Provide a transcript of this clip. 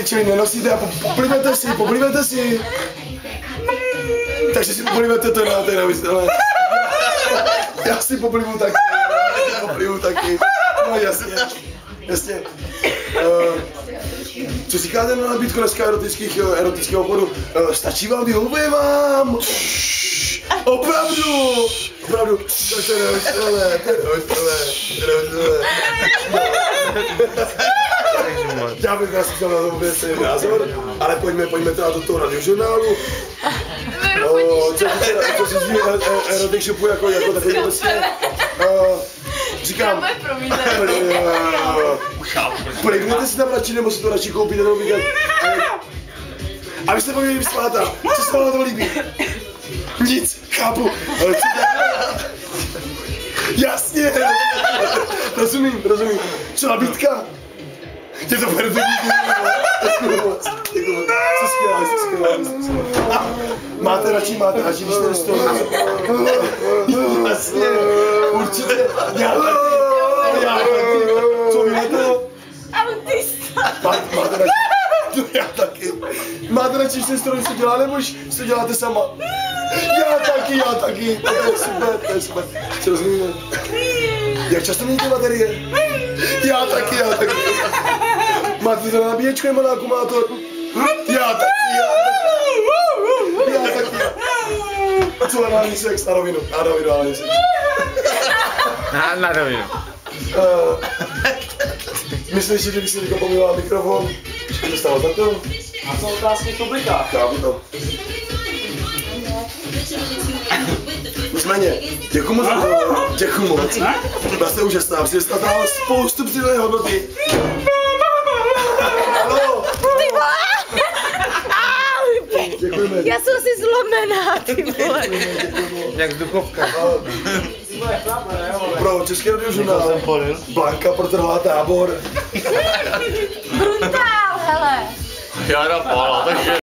Čili nenosíte a poplivete si. Takže si poplivete to na té ale já si poplivu taky. No jasně. Co říkáte na nabídku dneska erotického obchodu? Stačí vám, vyhovuje vám? Opravdu. Tak to je nevystrelé. Já bych vás chtěl na tom věci názor, ale pojďme teda do toho radiožurnálu. Co si zví erotic shopu jako takový vlastně. Říkám, plivnete si tam radši, nebo si to radši koupíte nebo víkend. A vy jste pověděli vysmáta, co se vám na to líbí? Nic, chápu, ale co jasně, rozumím. Co nabídka? Je to perfektní. Jsi skvělý. Máte radši, když ten stůl. Jasně, určitě. Já taky. Co vy na to? Autista. Máte radši. Já taky. Máte radši, když ten stroj se dělá, nebo si to děláte sama? Já taky. To je super. Co rozumíme? Jak často měníte baterie? Já taky. Máte to na nabíječku nebo na akumulátor? Já taky. A co anální sex? Na rovinu, anální sex. Na rovinu. Myslíš, že kdyby si teďka pomýval mikrofon, že to stalo za to? A co otázky v publikách? Chápu to. Nicméně, děkuju moc. Byla jste úžasná, přinesla tam spoustu přidané hodnoty. Haló! Ty vole! Děkujeme. Já jsem si zlomená, ty vole. Jak vzduchovka. Pro Český radiožurnál Blanka protrhla tábor. Brutál, hele. Já na pala, takže